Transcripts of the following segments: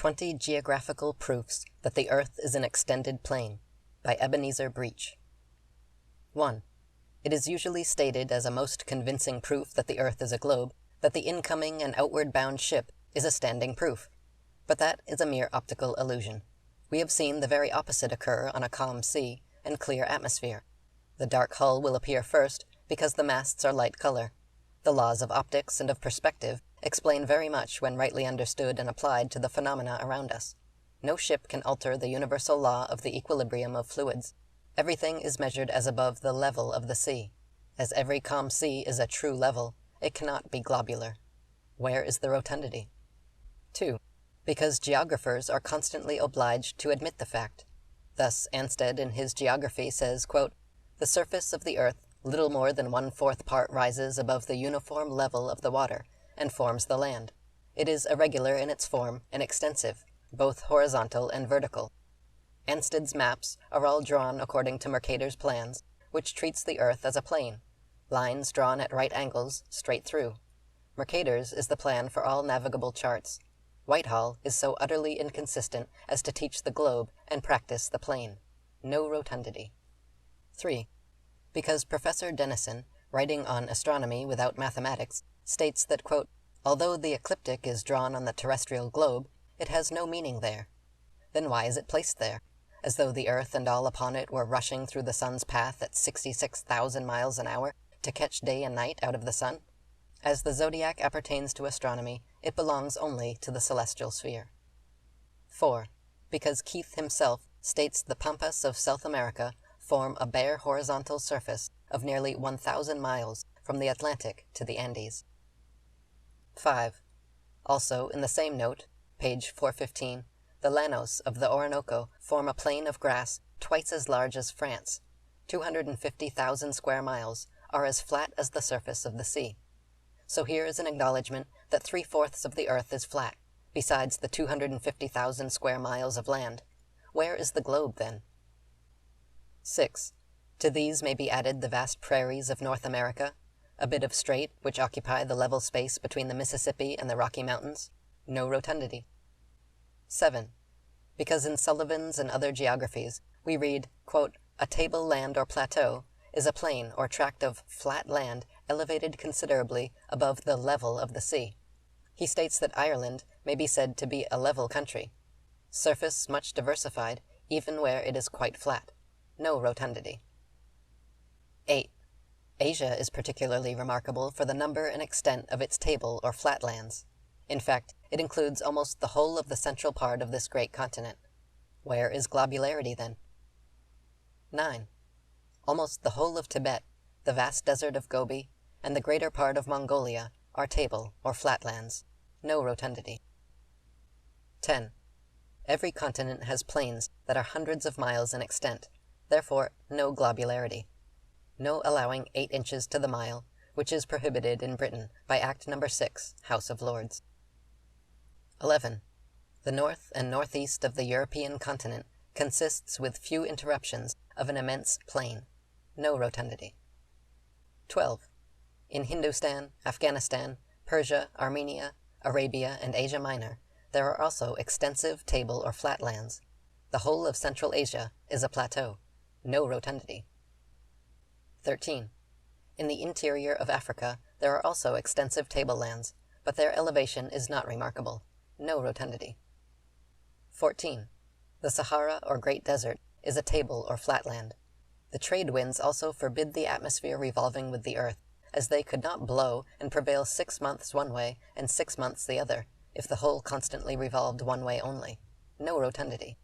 20 Geographical Proofs that the Earth is an Extended Plane by Ebenezer Breach. 1. It is usually stated as a most convincing proof that the Earth is a globe, that the incoming and outward bound ship is a standing proof. But that is a mere optical illusion. We have seen the very opposite occur on a calm sea and clear atmosphere. The dark hull will appear first because the masts are light color. The laws of optics and of perspective explain very much when rightly understood and applied to the phenomena around us. No ship can alter the universal law of the equilibrium of fluids. Everything is measured as above the level of the sea. As every calm sea is a true level, it cannot be globular. Where is the rotundity? 2. Because geographers are constantly obliged to admit the fact. Thus Ansted in his Geography says, quote, "The surface of the earth little more than 1/4 part rises above the uniform level of the water, and forms the land. It is irregular in its form and extensive, both horizontal and vertical." Ansted's maps are all drawn according to Mercator's plans, which treats the earth as a plane, lines drawn at right angles straight through. Mercator's is the plan for all navigable charts. Whitehall is so utterly inconsistent as to teach the globe and practice the plane. No rotundity. 3. Because Professor Denison, writing on Astronomy Without Mathematics, states that, quote, "Although the ecliptic is drawn on the terrestrial globe, it has no meaning there." Then why is it placed there? As though the earth and all upon it were rushing through the sun's path at 66,000 miles an hour to catch day and night out of the sun? As the zodiac appertains to astronomy, it belongs only to the celestial sphere. 4. Because Keith himself states the pampas of South America form a bare horizontal surface of nearly 1,000 miles from the Atlantic to the Andes. 5. Also, in the same note, page 415, the llanos of the Orinoco form a plain of grass twice as large as France. 250,000 square miles are as flat as the surface of the sea. So here is an acknowledgement that 3/4 of the earth is flat, besides the 250,000 square miles of land. Where is the globe, then? 6. To these may be added the vast prairies of North America, a bit of strait which occupy the level space between the Mississippi and the Rocky Mountains. No rotundity. 7. Because in Sullivan's and other geographies we read, quote, "A table land or plateau is a plain or tract of flat land elevated considerably above the level of the sea." He states that Ireland may be said to be a level country. Surface much diversified, even where it is quite flat. No rotundity. 8. Asia is particularly remarkable for the number and extent of its table or flatlands. In fact, it includes almost the whole of the central part of this great continent. Where is globularity, then? 9. Almost the whole of Tibet, the vast desert of Gobi, and the greater part of Mongolia are table or flatlands. No rotundity. 10. Every continent has plains that are hundreds of miles in extent, therefore no globularity. No allowing 8 inches to the mile, which is prohibited in Britain by Act No. 6, House of Lords. 11. The north and northeast of the European continent consists with few interruptions of an immense plain. No rotundity. 12. In Hindustan, Afghanistan, Persia, Armenia, Arabia, and Asia Minor, there are also extensive table or flatlands. The whole of Central Asia is a plateau. No rotundity. 13. In the interior of Africa, there are also extensive tablelands, but their elevation is not remarkable. No rotundity. 14. The Sahara or Great Desert is a table or flatland. The trade winds also forbid the atmosphere revolving with the earth, as they could not blow and prevail 6 months one way and 6 months the other, if the whole constantly revolved one way only. No rotundity.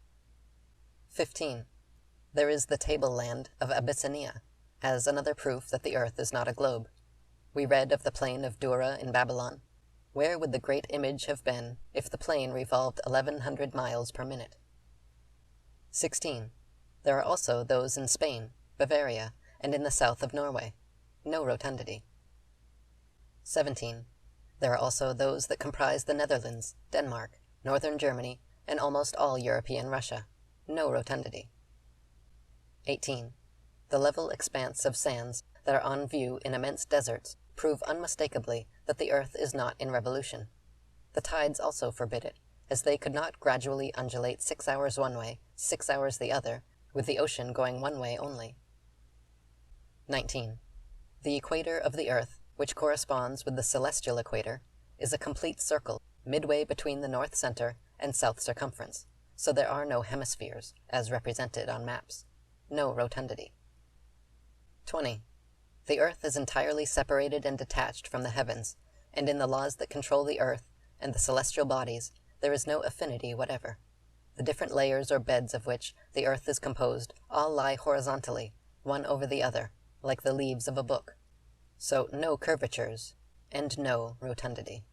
15. There is the tableland of Abyssinia, as another proof that the earth is not a globe. We read of the plain of Dura in Babylon. Where would the great image have been if the plane revolved 1,100 miles per minute? 16. There are also those in Spain, Bavaria, and in the south of Norway. No rotundity. 17. There are also those that comprise the Netherlands, Denmark, northern Germany, and almost all European Russia. No rotundity. 18. The level expanse of sands that are on view in immense deserts prove unmistakably that the earth is not in revolution. The tides also forbid it, as they could not gradually undulate 6 hours one way, 6 hours the other, with the ocean going one way only. 19. The equator of the earth, which corresponds with the celestial equator, is a complete circle, midway between the north center and south circumference, so there are no hemispheres, as represented on maps. No rotundity. 20. The earth is entirely separated and detached from the heavens, and in the laws that control the earth and the celestial bodies, there is no affinity whatever. The different layers or beds of which the earth is composed all lie horizontally, one over the other, like the leaves of a book. So no curvatures, and no rotundity.